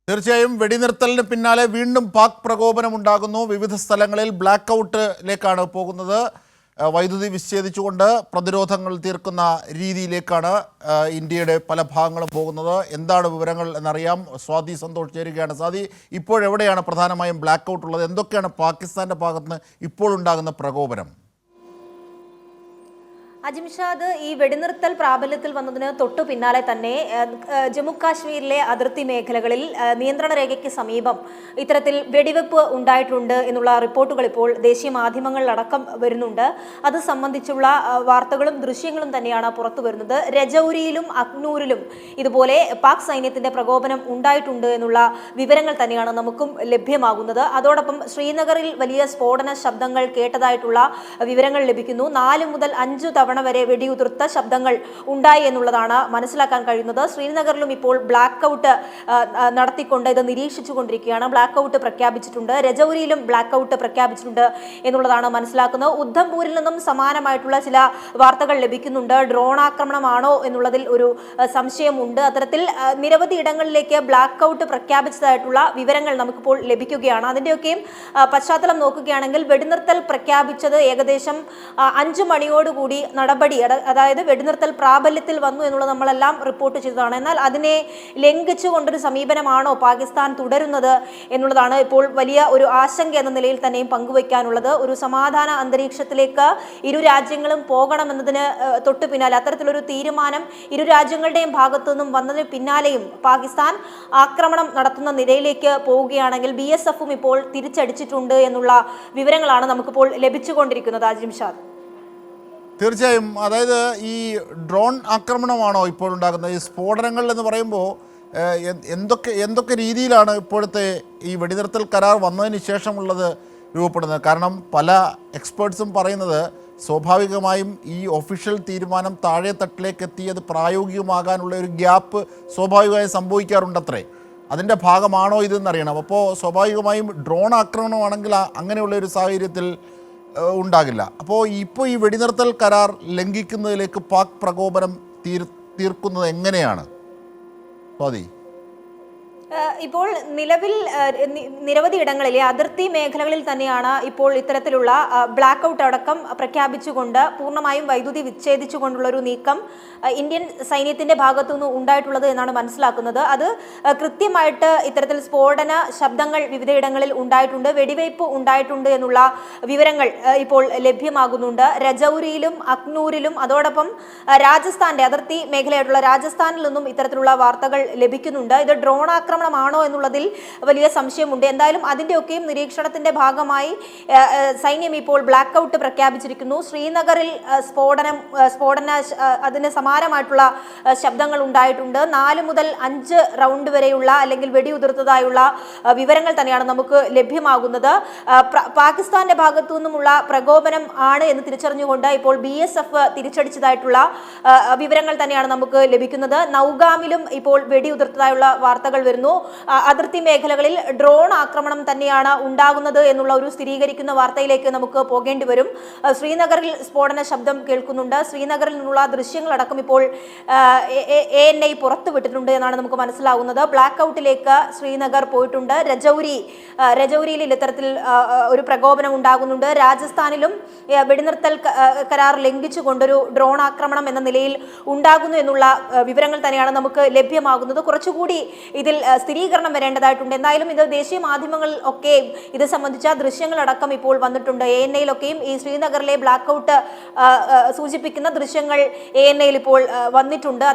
തീർച്ചയായും വെടിനിർത്തലിന് പിന്നാലെ വീണ്ടും പാക് പ്രകോപനം ഉണ്ടാകുന്നു. വിവിധ സ്ഥലങ്ങളിൽ ബ്ലാക്ക് ഔട്ടിലേക്കാണ് പോകുന്നത്. വൈദ്യുതി വിച്ഛേദിച്ചുകൊണ്ട് പ്രതിരോധങ്ങൾ തീർക്കുന്ന രീതിയിലേക്കാണ് ഇന്ത്യയുടെ പല ഭാഗങ്ങളും പോകുന്നത്. എന്താണ് വിവരങ്ങൾ എന്നറിയാം. സ്വാതി സന്തോഷ് ചേരുകയാണ്. സ്വാതി, ഇപ്പോഴെവിടെയാണ് പ്രധാനമായും ബ്ലാക്ക് ഔട്ട് ഉള്ളത്? എന്തൊക്കെയാണ് പാകിസ്ഥാൻ്റെ ഭാഗത്തുനിന്ന് ഇപ്പോൾ ഉണ്ടാകുന്ന പ്രകോപനം? അജിംഷാദ്, ഈ വെടിനിർത്തൽ പ്രാബല്യത്തിൽ വന്നതിന് തൊട്ടു പിന്നാലെ തന്നെ ജമ്മു കാശ്മീരിലെ അതിർത്തി മേഖലകളിൽ നിയന്ത്രണ രേഖയ്ക്ക് സമീപം ഇത്തരത്തിൽ വെടിവെപ്പ് ഉണ്ടായിട്ടുണ്ട് എന്നുള്ള റിപ്പോർട്ടുകൾ ഇപ്പോൾ ദേശീയ മാധ്യമങ്ങളിലടക്കം വരുന്നുണ്ട്. അത് സംബന്ധിച്ചുള്ള വാർത്തകളും ദൃശ്യങ്ങളും തന്നെയാണ് പുറത്തു വരുന്നത്. രജൌരിയിലും അഖ്നൂരിലും ഇതുപോലെ പാക് സൈന്യത്തിന്റെ പ്രകോപനം ഉണ്ടായിട്ടുണ്ട് എന്നുള്ള വിവരങ്ങൾ തന്നെയാണ് നമുക്കും ലഭ്യമാകുന്നത്. അതോടൊപ്പം ശ്രീനഗറിൽ വലിയ സ്ഫോടന ശബ്ദങ്ങൾ കേട്ടതായിട്ടുള്ള വിവരങ്ങൾ ലഭിക്കുന്നു. 4 മുതൽ 5 തവണ വരെ വെടിയുതിർത്ത ശബ്ദങ്ങൾ ഉണ്ടായി എന്നുള്ളതാണ് മനസ്സിലാക്കാൻ കഴിയുന്നത്. ശ്രീനഗറിലും ഇപ്പോൾ ബ്ലാക്ക് ഔട്ട് നടത്തിക്കൊണ്ട് ഇത് നിരീക്ഷിച്ചു കൊണ്ടിരിക്കുകയാണ്. ബ്ലാക്ക് ഔട്ട് പ്രഖ്യാപിച്ചിട്ടുണ്ട്. രജൌരിയിലും ബ്ലാക്ക് ഔട്ട് പ്രഖ്യാപിച്ചിട്ടുണ്ട് എന്നുള്ളതാണ് മനസ്സിലാക്കുന്നത്. ഉദ്ധംപൂരിൽ നിന്നും സമാനമായിട്ടുള്ള ചില വാർത്തകൾ ലഭിക്കുന്നുണ്ട്. ഡ്രോൺ ആക്രമണമാണോ എന്നുള്ളതിൽ ഒരു സംശയമുണ്ട്. അത്തരത്തിൽ നിരവധി ഇടങ്ങളിലേക്ക് ബ്ലാക്ക് ഔട്ട് പ്രഖ്യാപിച്ചതായിട്ടുള്ള വിവരങ്ങൾ നമുക്കിപ്പോൾ ലഭിക്കുകയാണ്. അതിൻ്റെയൊക്കെയും പശ്ചാത്തലം നോക്കുകയാണെങ്കിൽ വെടിനിർത്തൽ പ്രഖ്യാപിച്ചത് ഏകദേശം 5 മണിയോടുകൂടി നടപടി, അതായത് വെടിനിർത്തൽ പ്രാബല്യത്തിൽ വന്നു എന്നുള്ളത് നമ്മളെല്ലാം റിപ്പോർട്ട് ചെയ്തതാണ്. എന്നാൽ അതിനെ ലംഘിച്ചുകൊണ്ടൊരു സമീപനമാണോ പാകിസ്ഥാൻ തുടരുന്നത് എന്നുള്ളതാണ് ഇപ്പോൾ വലിയ ഒരു ആശങ്ക എന്ന നിലയിൽ തന്നെയും പങ്കുവയ്ക്കാനുള്ളത്. ഒരു സമാധാന അന്തരീക്ഷത്തിലേക്ക് ഇരു രാജ്യങ്ങളും പോകണമെന്നതിന് തൊട്ടു പിന്നാലെ അത്തരത്തിലൊരു തീരുമാനം ഇരു രാജ്യങ്ങളുടെയും ഭാഗത്തു നിന്നും വന്നതിന് പിന്നാലെയും പാകിസ്ഥാൻ ആക്രമണം നടത്തുന്ന നിലയിലേക്ക് പോവുകയാണെങ്കിൽ BSFും ഇപ്പോൾ തിരിച്ചടിച്ചിട്ടുണ്ട് എന്നുള്ള വിവരങ്ങളാണ് നമുക്കിപ്പോൾ ലഭിച്ചുകൊണ്ടിരിക്കുന്നത്. അജിംഷാദ്, തീർച്ചയായും, അതായത് ഈ ഡ്രോൺ ആക്രമണമാണോ ഇപ്പോൾ ഉണ്ടാകുന്നത്? ഈ സ്ഫോടനങ്ങൾ എന്ന് പറയുമ്പോൾ എന്തൊക്കെ രീതിയിലാണ് ഇപ്പോഴത്തെ ഈ വെടിനിർത്തൽ കരാർ വന്നതിന് ശേഷമുള്ളത് രൂപപ്പെടുന്നത്? കാരണം പല എക്സ്പേർട്സും പറയുന്നത് സ്വാഭാവികമായും ഈ ഒഫീഷ്യൽ തീരുമാനം താഴെ തട്ടിലേക്ക് എത്തിയത് പ്രായോഗികമാകാനുള്ള ഒരു ഗ്യാപ്പ് സ്വാഭാവികമായും സംഭവിക്കാറുണ്ടത്രേ. അതിൻ്റെ ഭാഗമാണോ ഇതെന്നറിയണം. അപ്പോൾ സ്വാഭാവികമായും ഡ്രോൺ ആക്രമണമാണെങ്കിൽ അങ്ങനെയുള്ള ഒരു സാഹചര്യത്തിൽ ഉണ്ടാകില്ല. അപ്പോൾ ഈ വെടിനിർത്തൽ കരാർ ലംഘിക്കുന്നതിലേക്ക് പാക് പ്രകോപനം തീർക്കുന്നത് എങ്ങനെയാണ് സ്വാതി? ഇപ്പോൾ നിലവിൽ നിരവധി ഇടങ്ങളിലെ അതിർത്തി മേഖലകളിൽ തന്നെയാണ് ഇപ്പോൾ ഇത്തരത്തിലുള്ള ബ്ലാക്ക് ഔട്ട് അടക്കം പ്രഖ്യാപിച്ചുകൊണ്ട് പൂർണ്ണമായും വൈദ്യുതി വിച്ഛേദിച്ചുകൊണ്ടുള്ള ഒരു നീക്കം ഇന്ത്യൻ സൈന്യത്തിന്റെ ഭാഗത്തുനിന്ന് ഉണ്ടായിട്ടുള്ളത് എന്നാണ് മനസ്സിലാക്കുന്നത്. അത് കൃത്യമായിട്ട് ഇത്തരത്തിൽ സ്ഫോടന ശബ്ദങ്ങൾ വിവിധയിടങ്ങളിൽ ഉണ്ടായിട്ടുണ്ട്, വെടിവയ്പ് ഉണ്ടായിട്ടുണ്ട് എന്നുള്ള വിവരങ്ങൾ ഇപ്പോൾ ലഭ്യമാകുന്നുണ്ട്. രജൌരിയിലും അഖ്നൂരിലും അതോടൊപ്പം രാജസ്ഥാന്റെ അതിർത്തി മേഖലയായിട്ടുള്ള രാജസ്ഥാനിൽ നിന്നും ഇത്തരത്തിലുള്ള വാർത്തകൾ ലഭിക്കുന്നുണ്ട്. ഇത് ഡ്രോൺ ആണോ എന്നുള്ളതിൽ വലിയ സംശയമുണ്ട്. എന്തായാലും അതിൻ്റെയൊക്കെയും നിരീക്ഷണത്തിന്റെ ഭാഗമായി സൈന്യം ഇപ്പോൾ ബ്ലാക്ക് ഔട്ട് പ്രഖ്യാപിച്ചിരിക്കുന്നു. ശ്രീനഗറിൽ സ്ഫോടന അതിന് സമാനമായിട്ടുള്ള ശബ്ദങ്ങൾ ഉണ്ടായിട്ടുണ്ട്. 4 മുതൽ 5 റൗണ്ട് വരെയുള്ള അല്ലെങ്കിൽ വെടിയുതിർത്തതായുള്ള വിവരങ്ങൾ തന്നെയാണ് നമുക്ക് ലഭ്യമാകുന്നത്. പാകിസ്ഥാന്റെ ഭാഗത്തു നിന്നുമുള്ള പ്രകോപനം ആണ് എന്ന് തിരിച്ചറിഞ്ഞുകൊണ്ട് ഇപ്പോൾ BSF തിരിച്ചടിച്ചതായിട്ടുള്ള വിവരങ്ങൾ തന്നെയാണ് നമുക്ക് ലഭിക്കുന്നത്. നൗഗാമിലും ഇപ്പോൾ വെടിയുതിർത്തതായുള്ള വാർത്തകൾ വരുന്നു. അതിർത്തി മേഖലകളിൽ ഡ്രോൺ ആക്രമണം തന്നെയാണ് ഉണ്ടാകുന്നത് എന്നുള്ള ഒരു സ്ഥിരീകരിക്കുന്ന വാർത്തയിലേക്ക് നമുക്ക് പോകേണ്ടി വരും. ശ്രീനഗറിൽ സ്ഫോടന ശബ്ദം കേൾക്കുന്നുണ്ട്. ശ്രീനഗറിൽ നിന്നുള്ള ദൃശ്യങ്ങളടക്കം ഇപ്പോൾ ANI പുറത്തുവിട്ടിട്ടുണ്ട് എന്നാണ് നമുക്ക് മനസ്സിലാവുന്നത്. ബ്ലാക്ക് ഔട്ടിലേക്ക് ശ്രീനഗർ പോയിട്ടുണ്ട്. രജൌരിയിൽ ഇത്തരത്തിൽ ഒരു പ്രകോപനം ഉണ്ടാകുന്നുണ്ട്. രാജസ്ഥാനിലും വെടിനിർത്തൽ കരാർ ലംഘിച്ചുകൊണ്ടൊരു ഡ്രോൺ ആക്രമണം എന്ന നിലയിൽ ഉണ്ടാകുന്നു എന്നുള്ള വിവരങ്ങൾ തന്നെയാണ് നമുക്ക് ലഭ്യമാകുന്നത്. കുറച്ചുകൂടി ഇതിൽ സ്ഥിരീകരണം വരേണ്ടതായിട്ടുണ്ട്. എന്തായാലും ഇത് ദേശീയ മാധ്യമങ്ങളിൽ ഒക്കെ ഇത് സംബന്ധിച്ച ദൃശ്യങ്ങളടക്കം ഇപ്പോൾ വന്നിട്ടുണ്ട്. ANIയിലൊക്കെയും ഈ ശ്രീനഗറിലെ ബ്ലാക്ക് ഔട്ട് സൂചിപ്പിക്കുന്ന ദൃശ്യങ്ങൾ ANIയിൽ ഇപ്പോൾ വന്നിട്ടുണ്ട്.